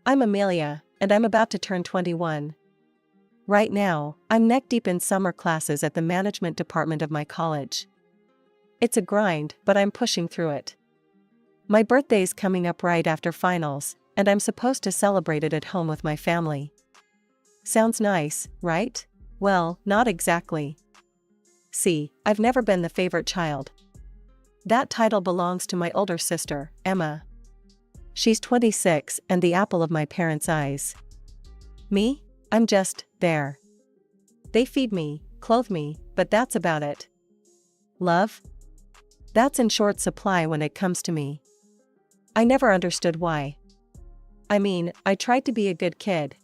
I'm Amelia, and I'm about to turn 21. Right now, I'm neck-deep in summer classes at the management department of my college. It's a grind, but I'm pushing through it. My birthday's coming up right after finals, and I'm supposed to celebrate it at home with my family. Sounds nice, right? Well, not exactly. See, I've never been the favorite child. That title belongs to my older sister, Emma. She's 26 and the apple of my parents' eyes. Me? I'm just there. They feed me, clothe me, but that's about it. Love? That's in short supply when it comes to me. I never understood why. I mean, I tried to be a good kid.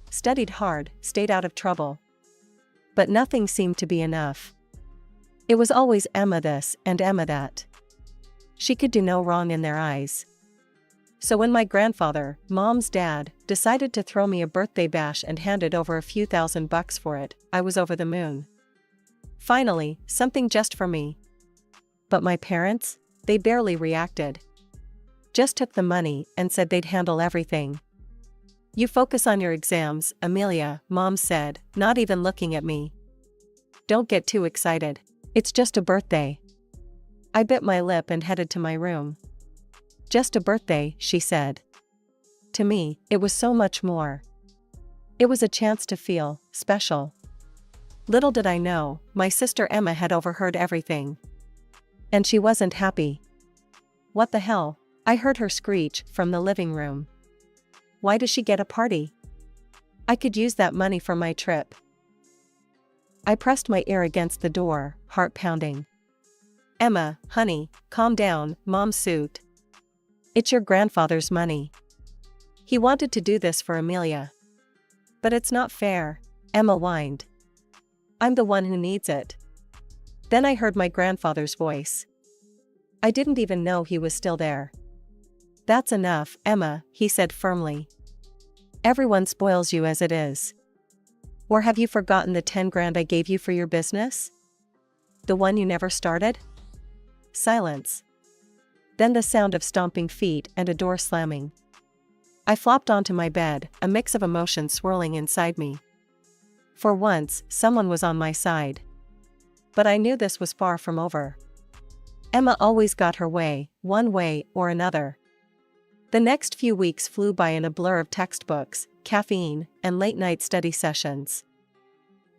Studied hard, stayed out of trouble. But nothing seemed to be enough. It was always Emma this and Emma that. She could do no wrong in their eyes. So when my grandfather, Mom's dad, decided to throw me a birthday bash and handed over a few $1,000 for it, I was over the moon. Finally, something just for me. But my parents? They barely reacted. Just took the money and said they'd handle everything. You focus on your exams, Amelia, Mom said, not even looking at me. Don't get too excited. It's just a birthday. I bit my lip and headed to my room. Just a birthday, she said. To me, it was so much more. It was a chance to feel special. Little did I know, my sister Emma had overheard everything. And she wasn't happy. What the hell? I heard her screech from the living room. Why does she get a party? I could use that money for my trip. I pressed my ear against the door, heart pounding. Emma, honey, calm down, Mom soothed. It's your grandfather's money. He wanted to do this for Amelia. But it's not fair, Emma whined. I'm the one who needs it. Then I heard my grandfather's voice. I didn't even know he was still there. That's enough, Emma, he said firmly. Everyone spoils you as it is. Or have you forgotten the 10 grand I gave you for your business? The one you never started? Silence. Then the sound of stomping feet and a door slamming. I flopped onto my bed, a mix of emotions swirling inside me. For once, someone was on my side. But I knew this was far from over. Emma always got her way, one way or another. The next few weeks flew by in a blur of textbooks, caffeine, and late-night study sessions.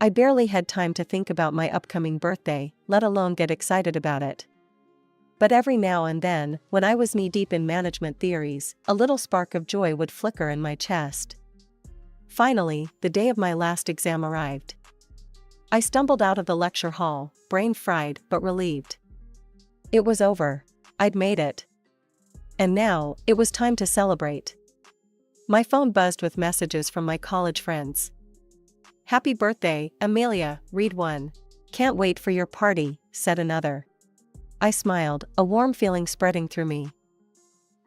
I barely had time to think about my upcoming birthday, let alone get excited about it. But every now and then, when I was knee-deep in management theories, a little spark of joy would flicker in my chest. Finally, the day of my last exam arrived. I stumbled out of the lecture hall, brain fried but relieved. It was over. I'd made it. And now, it was time to celebrate. My phone buzzed with messages from my college friends. Happy birthday, Amelia, read one. Can't wait for your party, said another. I smiled, a warm feeling spreading through me.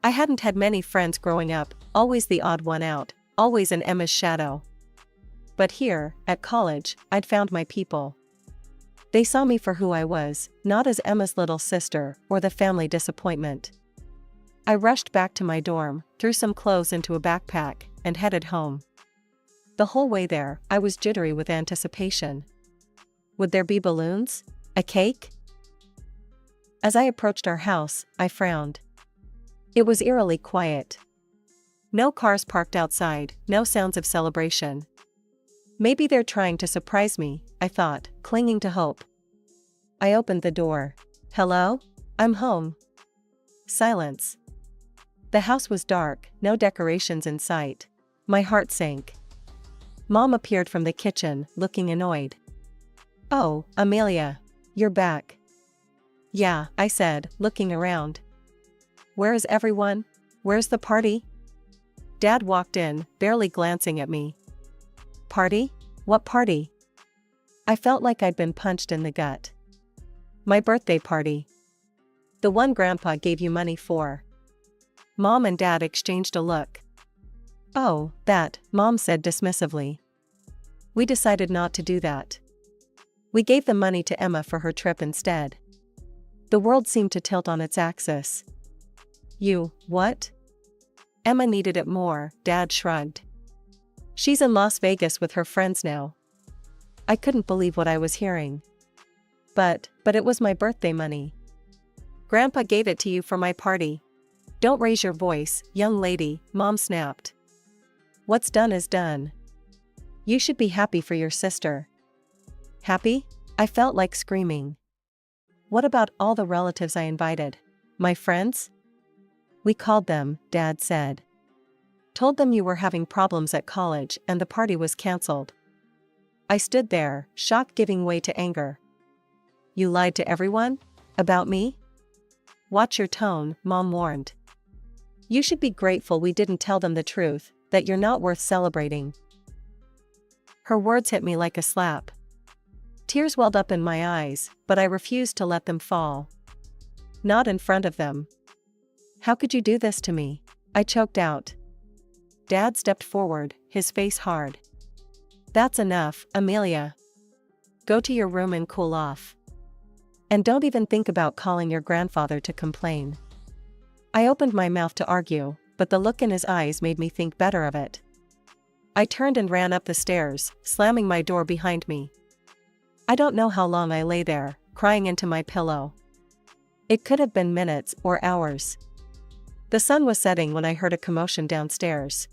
I hadn't had many friends growing up, always the odd one out, always in Emma's shadow. But here, at college, I'd found my people. They saw me for who I was, not as Emma's little sister or the family disappointment. I rushed back to my dorm, threw some clothes into a backpack, and headed home. The whole way there, I was jittery with anticipation. Would there be balloons? A cake? As I approached our house, I frowned. It was eerily quiet. No cars parked outside, no sounds of celebration. Maybe they're trying to surprise me, I thought, clinging to hope. I opened the door. Hello? I'm home. Silence. The house was dark, no decorations in sight. My heart sank. Mom appeared from the kitchen, looking annoyed. Oh, Amelia. You're back. Yeah, I said, looking around. Where is everyone? Where's the party? Dad walked in, barely glancing at me. Party? What party? I felt like I'd been punched in the gut. My birthday party. The one Grandpa gave you money for. Mom and Dad exchanged a look. Oh, that, Mom said dismissively. We decided not to do that. We gave the money to Emma for her trip instead. The world seemed to tilt on its axis. You, what? Emma needed it more, Dad shrugged. She's in Las Vegas with her friends now. I couldn't believe what I was hearing. But it was my birthday money. Grandpa gave it to you for my party. Don't raise your voice, young lady, Mom snapped. What's done is done. You should be happy for your sister. Happy? I felt like screaming. What about all the relatives I invited? My friends? We called them, Dad said. Told them you were having problems at college and the party was cancelled. I stood there, shock giving way to anger. You lied to everyone? About me? Watch your tone, Mom warned. You should be grateful we didn't tell them the truth, that you're not worth celebrating. Her words hit me like a slap. Tears welled up in my eyes, but I refused to let them fall. Not in front of them. How could you do this to me? I choked out. Dad stepped forward, his face hard. That's enough, Amelia. Go to your room and cool off. And don't even think about calling your grandfather to complain. I opened my mouth to argue, but the look in his eyes made me think better of it. I turned and ran up the stairs, slamming my door behind me. I don't know how long I lay there, crying into my pillow. It could have been minutes or hours. The sun was setting when I heard a commotion downstairs.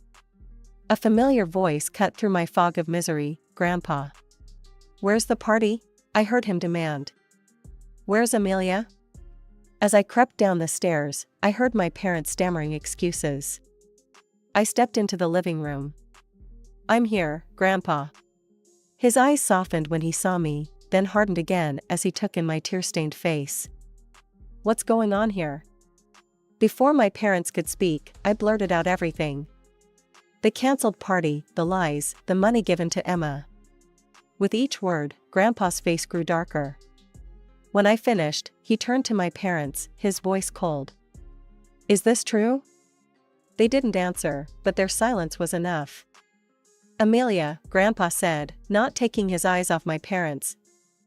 A familiar voice cut through my fog of misery, Grandpa. Where's the party? I heard him demand. Where's Amelia? As I crept down the stairs, I heard my parents stammering excuses. I stepped into the living room. I'm here, Grandpa. His eyes softened when he saw me, then hardened again as he took in my tear-stained face. What's going on here? Before my parents could speak, I blurted out everything. The cancelled party, the lies, the money given to Emma. With each word, Grandpa's face grew darker. When I finished, he turned to my parents, his voice cold. Is this true? They didn't answer, but their silence was enough. Amelia, Grandpa said, not taking his eyes off my parents.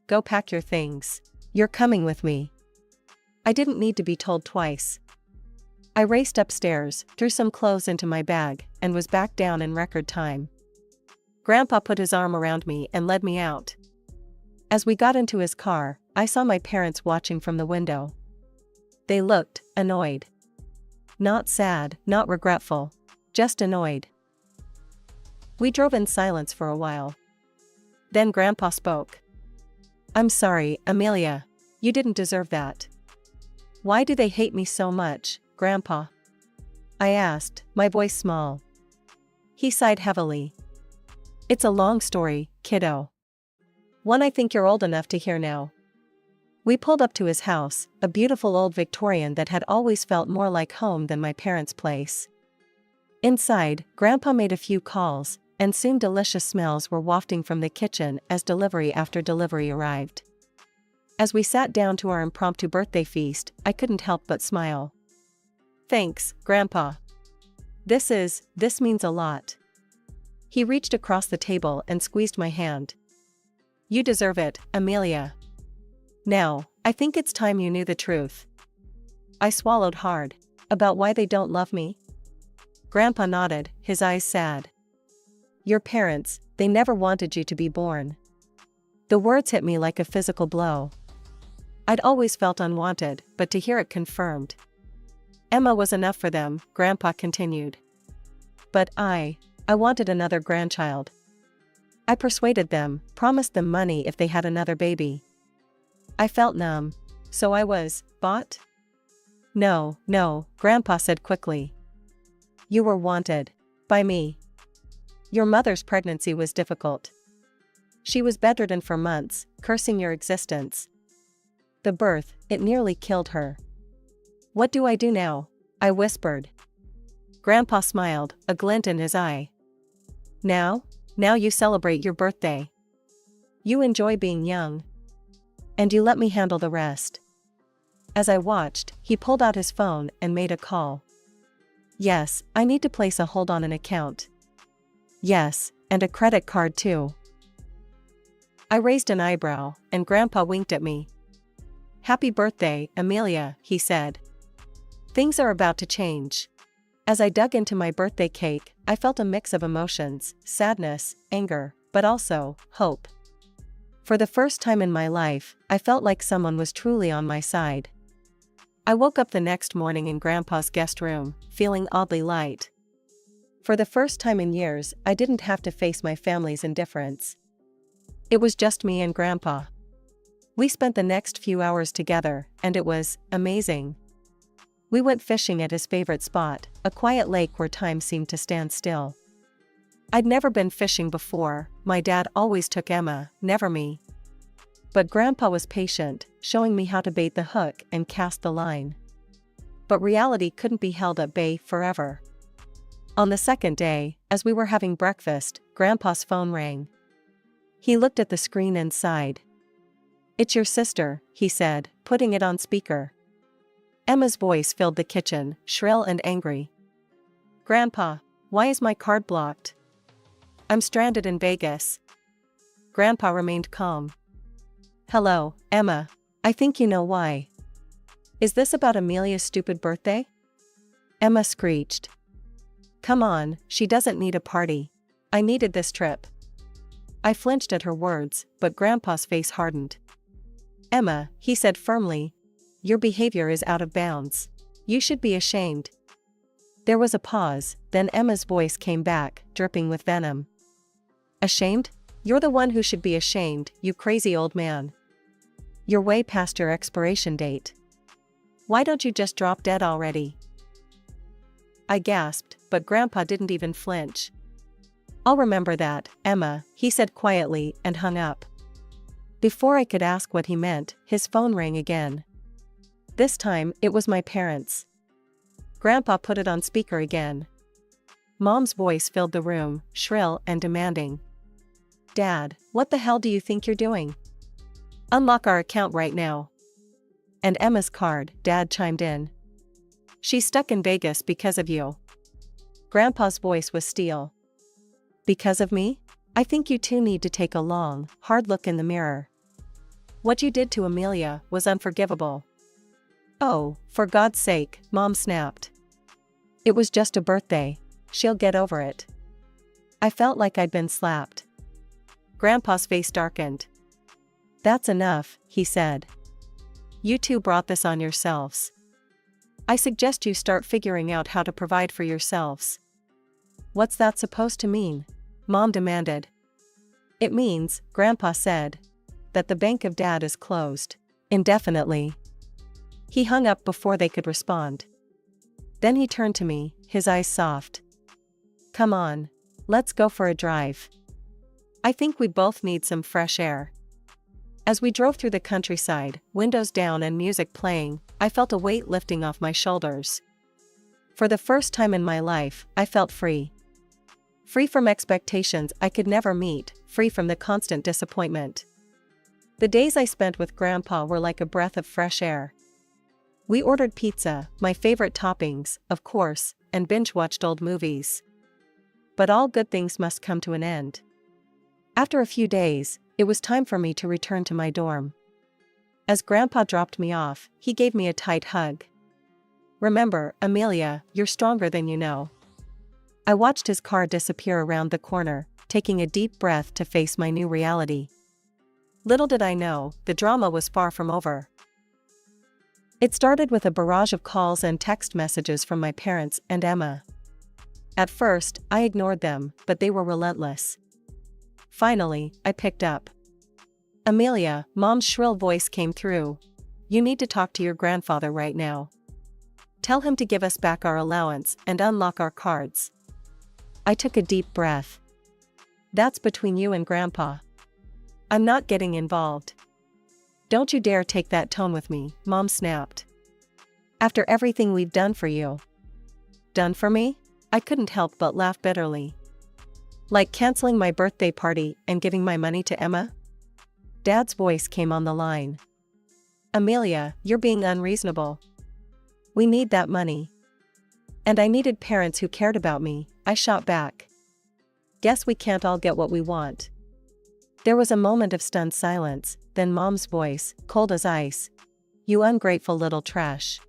Go pack your things. You're coming with me. I didn't need to be told twice. I raced upstairs, threw some clothes into my bag, and was back down in record time. Grandpa put his arm around me and led me out. As we got into his car, I saw my parents watching from the window. They looked annoyed. Not sad, not regretful, just annoyed. We drove in silence for a while. Then Grandpa spoke. I'm sorry, Amelia. You didn't deserve that. Why do they hate me so much, Grandpa? I asked, my voice small. He sighed heavily. It's a long story, kiddo. One I think you're old enough to hear now. We pulled up to his house, a beautiful old Victorian that had always felt more like home than my parents' place. Inside, Grandpa made a few calls, and soon delicious smells were wafting from the kitchen as delivery after delivery arrived. As we sat down to our impromptu birthday feast, I couldn't help but smile. Thanks, Grandpa. This means a lot. He reached across the table and squeezed my hand. You deserve it, Amelia. Now, I think it's time you knew the truth. I swallowed hard. About why they don't love me? Grandpa nodded, his eyes sad. Your parents, they never wanted you to be born. The words hit me like a physical blow. I'd always felt unwanted, but to hear it confirmed. Emma was enough for them, Grandpa continued. But I wanted another grandchild. I persuaded them, promised them money if they had another baby. I felt numb. So I was bought? No, Grandpa said quickly. You were wanted. By me. Your mother's pregnancy was difficult. She was bedridden for months, cursing your existence. The birth, it nearly killed her. What do I do now? I whispered. Grandpa smiled, a glint in his eye. Now you celebrate your birthday. You enjoy being young. And you let me handle the rest. As I watched, he pulled out his phone and made a call. Yes, I need to place a hold on an account. Yes, and a credit card too. I raised an eyebrow, and Grandpa winked at me. Happy birthday, Amelia, he said. Things are about to change. As I dug into my birthday cake, I felt a mix of emotions, sadness, anger, but also hope. For the first time in my life, I felt like someone was truly on my side. I woke up the next morning in Grandpa's guest room, feeling oddly light. For the first time in years, I didn't have to face my family's indifference. It was just me and Grandpa. We spent the next few hours together, and it was amazing. We went fishing at his favorite spot, a quiet lake where time seemed to stand still. I'd never been fishing before, my dad always took Emma, never me. But Grandpa was patient, showing me how to bait the hook and cast the line. But reality couldn't be held at bay forever. On the second day, as we were having breakfast, Grandpa's phone rang. He looked at the screen and sighed. "It's your sister," he said, putting it on speaker. Emma's voice filled the kitchen, shrill and angry. "Grandpa, why is my card blocked? I'm stranded in Vegas." Grandpa remained calm. "Hello, Emma. I think you know why. Is this about Amelia's stupid birthday?" Emma screeched. "Come on, she doesn't need a party. I needed this trip." I flinched at her words, but Grandpa's face hardened. "Emma," he said firmly, "your behavior is out of bounds. You should be ashamed." There was a pause, then Emma's voice came back, dripping with venom. "Ashamed? You're the one who should be ashamed, you crazy old man. You're way past your expiration date. Why don't you just drop dead already?" I gasped, but Grandpa didn't even flinch. "I'll remember that, Emma," he said quietly, and hung up. Before I could ask what he meant, his phone rang again. This time, it was my parents. Grandpa put it on speaker again. Mom's voice filled the room, shrill and demanding. "Dad, what the hell do you think you're doing? Unlock our account right now." "And Emma's card," Dad chimed in. "She's stuck in Vegas because of you." Grandpa's voice was steel. "Because of me? I think you two need to take a long, hard look in the mirror. What you did to Amelia was unforgivable." "Oh, for God's sake," Mom snapped. "It was just a birthday. She'll get over it." I felt like I'd been slapped. Grandpa's face darkened. "That's enough," he said. "You two brought this on yourselves. I suggest you start figuring out how to provide for yourselves." "What's that supposed to mean?" Mom demanded. "It means," Grandpa said, "that the bank of Dad is closed. Indefinitely." He hung up before they could respond. Then he turned to me, his eyes soft. "Come on. Let's go for a drive. I think we both need some fresh air." As we drove through the countryside, windows down and music playing, I felt a weight lifting off my shoulders. For the first time in my life, I felt free. Free from expectations I could never meet, free from the constant disappointment. The days I spent with Grandpa were like a breath of fresh air. We ordered pizza, my favorite toppings, of course, and binge-watched old movies. But all good things must come to an end. After a few days, it was time for me to return to my dorm. As Grandpa dropped me off, he gave me a tight hug. "Remember, Amelia, you're stronger than you know." I watched his car disappear around the corner, taking a deep breath to face my new reality. Little did I know, the drama was far from over. It started with a barrage of calls and text messages from my parents and Emma. At first, I ignored them, but they were relentless. Finally, I picked up. "Amelia," Mom's shrill voice came through. "You need to talk to your grandfather right now. Tell him to give us back our allowance and unlock our cards." I took a deep breath. "That's between you and Grandpa. I'm not getting involved." "Don't you dare take that tone with me," Mom snapped. "After everything we've done for you." "Done for me?" I couldn't help but laugh bitterly. "Like canceling my birthday party and giving my money to Emma?" Dad's voice came on the line. "Amelia, you're being unreasonable. We need that money." "And I needed parents who cared about me," I shot back. "Guess we can't all get what we want." There was a moment of stunned silence, then Mom's voice, cold as ice. "You ungrateful little trash.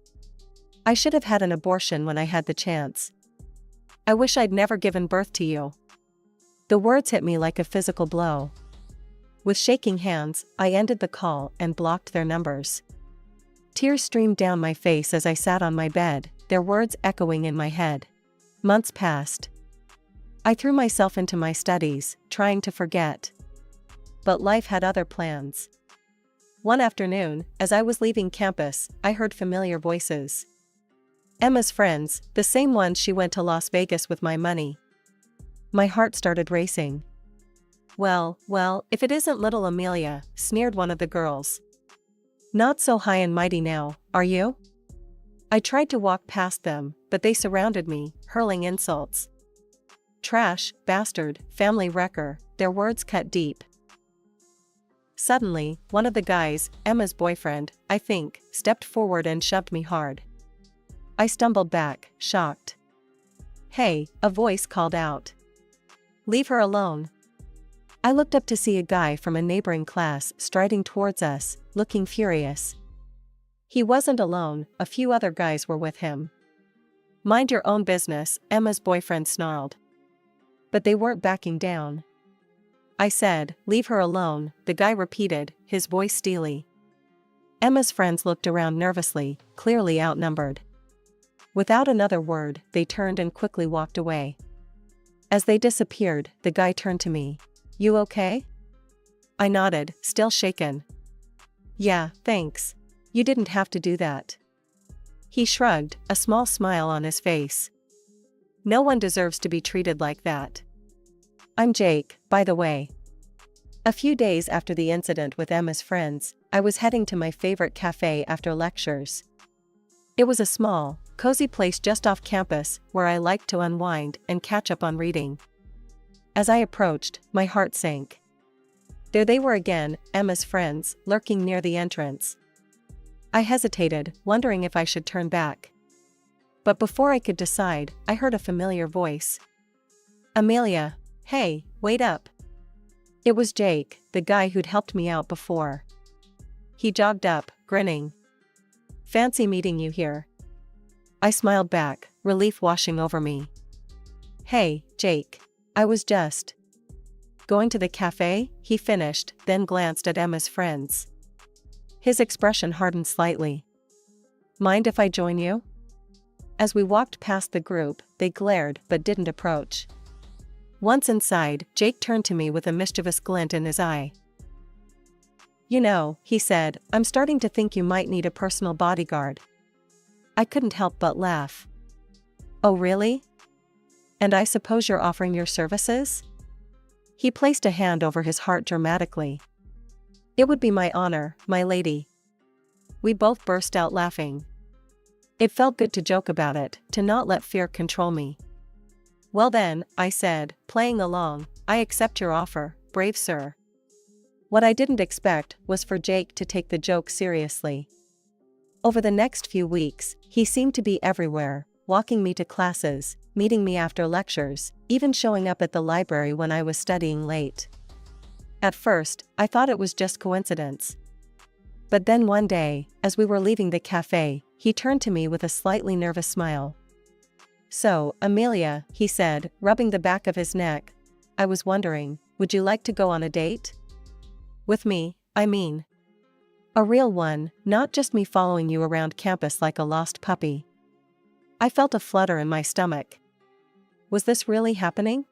I should have had an abortion when I had the chance." I wish I'd never given birth to you." The words hit me like a physical blow. With shaking hands, I ended the call and blocked their numbers. Tears streamed down my face as I sat on my bed, their words echoing in my head. Months passed. I threw myself into my studies, trying to forget. But life had other plans. One afternoon, as I was leaving campus, I heard familiar voices. Emma's friends, the same ones she went to Las Vegas with my money. My heart started racing. Well, if it isn't little Amelia," sneered one of the girls. "Not so high and mighty now, are you?" I tried to walk past them, but they surrounded me, hurling insults. "Trash, bastard, family wrecker," their words cut deep. Suddenly, one of the guys, Emma's boyfriend, I think, stepped forward and shoved me hard. I stumbled back, shocked. "Hey," a voice called out. "Leave her alone." I looked up to see a guy from a neighboring class striding towards us, looking furious. He wasn't alone, a few other guys were with him. "Mind your own business," Emma's boyfriend snarled. But they weren't backing down. I said, "Leave her alone," the guy repeated, his voice steely. Emma's friends looked around nervously, clearly outnumbered. Without another word, they turned and quickly walked away. As they disappeared, the guy turned to me. "You okay?" I nodded, still shaken. "Yeah, thanks. You didn't have to do that." He shrugged, a small smile on his face. "No one deserves to be treated like that. I'm Jake, by the way." A few days after the incident with Emma's friends, I was heading to my favorite cafe after lectures. It was a small, cozy place just off campus where I liked to unwind and catch up on reading. As I approached, my heart sank. There they were again, Emma's friends, lurking near the entrance. I hesitated, wondering if I should turn back. But before I could decide, I heard a familiar voice. "Amelia, hey, wait up." It was Jake, the guy who'd helped me out before. He jogged up, grinning. "Fancy meeting you here." I smiled back, relief washing over me. "Hey, Jake. I was just going to the cafe," he finished, then glanced at Emma's friends. His expression hardened slightly. "Mind if I join you?" As we walked past the group, they glared but didn't approach. Once inside, Jake turned to me with a mischievous glint in his eye. "You know," he said, "I'm starting to think you might need a personal bodyguard." I couldn't help but laugh. "Oh really? And I suppose you're offering your services?" He placed a hand over his heart dramatically. "It would be my honor, my lady." We both burst out laughing. It felt good to joke about it, to not let fear control me. "Well then," I said, playing along, "I accept your offer, brave sir." What I didn't expect was for Jake to take the joke seriously. Over the next few weeks, he seemed to be everywhere, walking me to classes, meeting me after lectures, even showing up at the library when I was studying late. At first, I thought it was just coincidence. But then one day, as we were leaving the cafe, he turned to me with a slightly nervous smile. "So, Amelia," he said, rubbing the back of his neck, "I was wondering, would you like to go on a date? With me, I mean. A real one, not just me following you around campus like a lost puppy." I felt a flutter in my stomach. Was this really happening?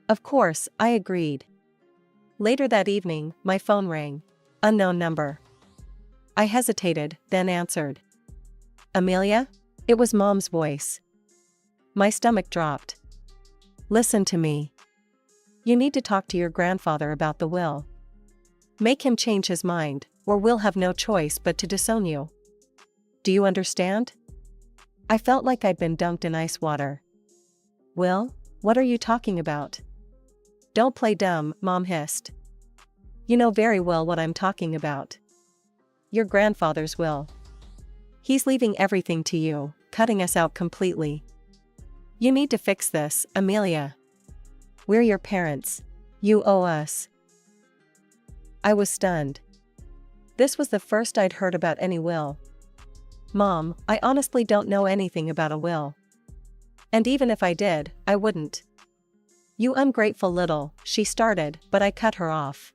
Of course, I agreed. Later that evening, my phone rang. Unknown number. I hesitated, then answered. "Amelia?" It was Mom's voice. My stomach dropped. "Listen to me. You need to talk to your grandfather about the will. Make him change his mind, or we'll have no choice but to disown you. Do you understand?" I felt like I'd been dunked in ice water. "Will? What are you talking about?" "Don't play dumb," Mom hissed. "You know very well what I'm talking about. Your grandfather's will. He's leaving everything to you, cutting us out completely. You need to fix this, Amelia. We're your parents. You owe us." I was stunned. This was the first I'd heard about any will. "Mom, I honestly don't know anything about a will." And even if I did, I wouldn't. You ungrateful little, she started, but I cut her off.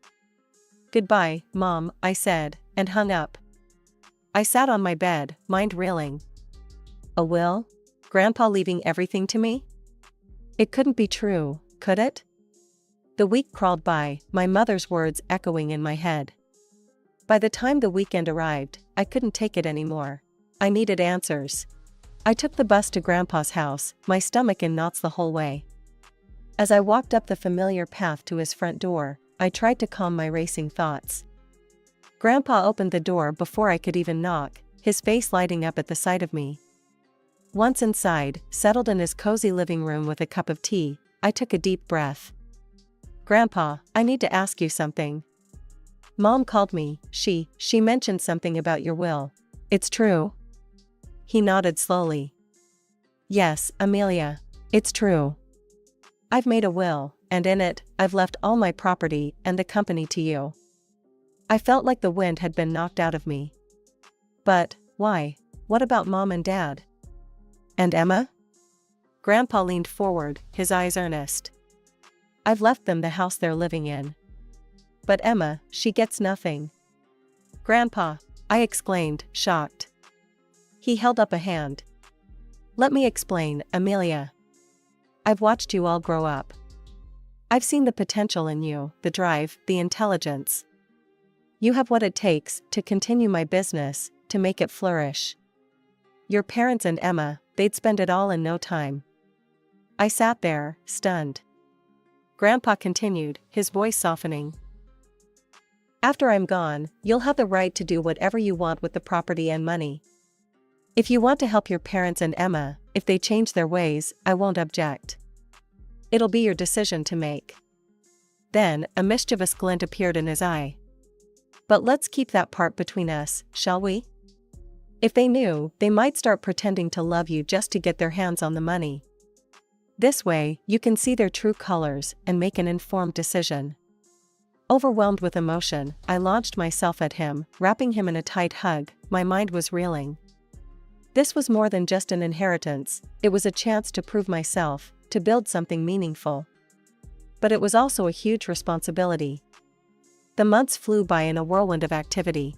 Goodbye, Mom, I said, and hung up. I sat on my bed, mind reeling. A will? Grandpa leaving everything to me? It couldn't be true, could it? The week crawled by, my mother's words echoing in my head. By the time the weekend arrived, I couldn't take it anymore. I needed answers. I took the bus to Grandpa's house, my stomach in knots the whole way. As I walked up the familiar path to his front door, I tried to calm my racing thoughts. Grandpa opened the door before I could even knock, his face lighting up at the sight of me. Once inside, settled in his cozy living room with a cup of tea, I took a deep breath. Grandpa, I need to ask you something. Mom called me, she mentioned something about your will. It's true? He nodded slowly. Yes, Amelia, it's true. I've made a will, and in it, I've left all my property and the company to you. I felt like the wind had been knocked out of me. But, why? What about Mom and Dad? And Emma? Grandpa leaned forward, his eyes earnest. I've left them the house they're living in. But Emma, she gets nothing. Grandpa, I exclaimed, shocked. He held up a hand. Let me explain, Amelia. I've watched you all grow up. I've seen the potential in you, the drive, the intelligence. You have what it takes to continue my business, to make it flourish. Your parents and Emma, they'd spend it all in no time. I sat there, stunned. Grandpa continued, his voice softening. After I'm gone, you'll have the right to do whatever you want with the property and money. If you want to help your parents and Emma, if they change their ways, I won't object. It'll be your decision to make. Then, a mischievous glint appeared in his eye. But let's keep that part between us, shall we? If they knew, they might start pretending to love you just to get their hands on the money. This way, you can see their true colors and make an informed decision. Overwhelmed with emotion, I launched myself at him, wrapping him in a tight hug. My mind was reeling. This was more than just an inheritance, it was a chance to prove myself, to build something meaningful. But it was also a huge responsibility. The months flew by in a whirlwind of activity.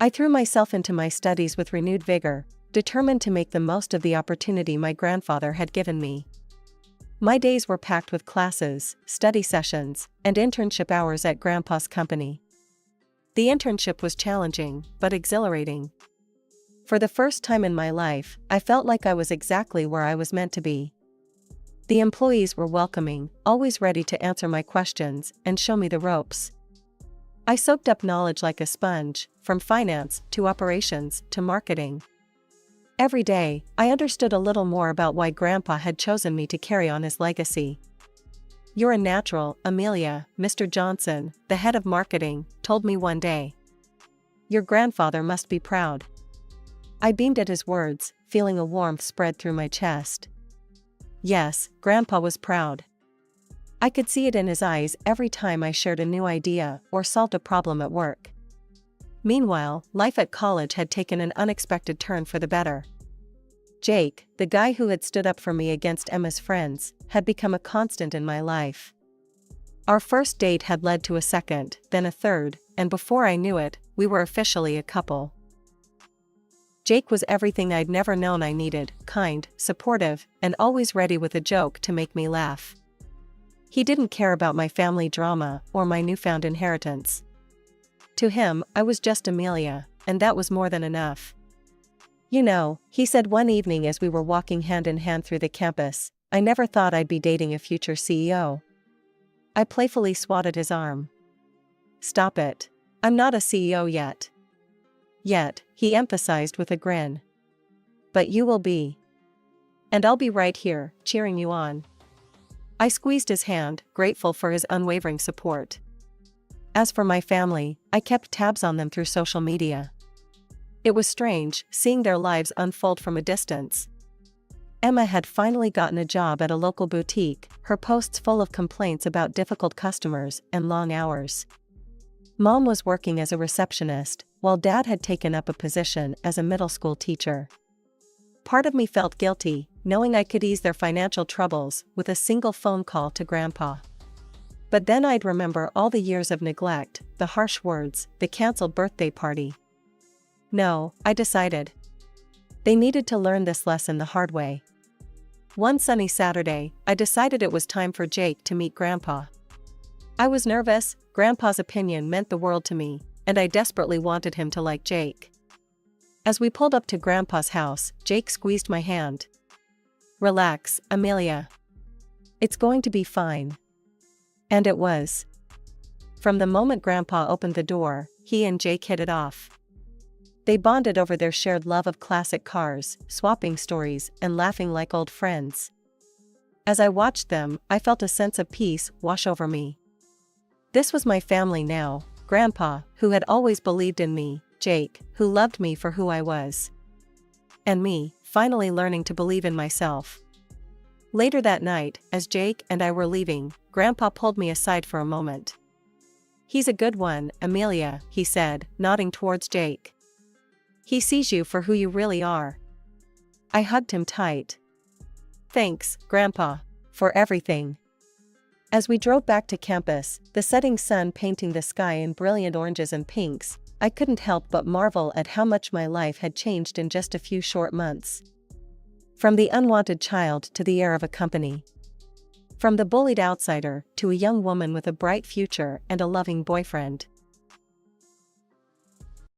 I threw myself into my studies with renewed vigor, determined to make the most of the opportunity my grandfather had given me. My days were packed with classes, study sessions, and internship hours at Grandpa's company. The internship was challenging, but exhilarating. For the first time in my life, I felt like I was exactly where I was meant to be. The employees were welcoming, always ready to answer my questions and show me the ropes. I soaked up knowledge like a sponge, from finance to operations to marketing. Every day, I understood a little more about why Grandpa had chosen me to carry on his legacy. You're a natural, Amelia, Mr. Johnson, the head of marketing, told me one day. Your grandfather must be proud. I beamed at his words, feeling a warmth spread through my chest. Yes, Grandpa was proud. I could see it in his eyes every time I shared a new idea or solved a problem at work. Meanwhile, life at college had taken an unexpected turn for the better. Jake, the guy who had stood up for me against Emma's friends, had become a constant in my life. Our first date had led to a second, then a third, and before I knew it, we were officially a couple. Jake was everything I'd never known I needed, kind, supportive, and always ready with a joke to make me laugh. He didn't care about my family drama or my newfound inheritance. To him, I was just Amelia, and that was more than enough. You know, he said one evening as we were walking hand in hand through the campus, I never thought I'd be dating a future CEO. I playfully swatted his arm. Stop it. I'm not a CEO yet. Yet, he emphasized with a grin. But you will be. And I'll be right here, cheering you on. I squeezed his hand, grateful for his unwavering support. As for my family, I kept tabs on them through social media. It was strange, seeing their lives unfold from a distance. Emma had finally gotten a job at a local boutique, her posts full of complaints about difficult customers and long hours. Mom was working as a receptionist, while Dad had taken up a position as a middle school teacher. part of me felt guilty, knowing I could ease their financial troubles with a single phone call to Grandpa. But then I'd remember all the years of neglect, the harsh words, the canceled birthday party. No, I decided. They needed to learn this lesson the hard way. One sunny Saturday, I decided it was time for Jake to meet Grandpa. I was nervous. Grandpa's opinion meant the world to me, and I desperately wanted him to like Jake. As we pulled up to Grandpa's house, Jake squeezed my hand. "Relax, Amelia. It's going to be fine." And it was. From the moment Grandpa opened the door, he and Jake hit it off. They bonded over their shared love of classic cars, swapping stories, and laughing like old friends. As I watched them, I felt a sense of peace wash over me. This was my family now: Grandpa, who had always believed in me; Jake, who loved me for who I was; and me, finally learning to believe in myself. Later that night, as Jake and I were leaving, Grandpa pulled me aside for a moment. "He's a good one, Amelia," he said, nodding towards Jake. "He sees you for who you really are." I hugged him tight. "Thanks, Grandpa, for everything." As we drove back to campus, the setting sun painting the sky in brilliant oranges and pinks, I couldn't help but marvel at how much my life had changed in just a few short months. From the unwanted child to the heir of a company. From the bullied outsider to a young woman with a bright future and a loving boyfriend.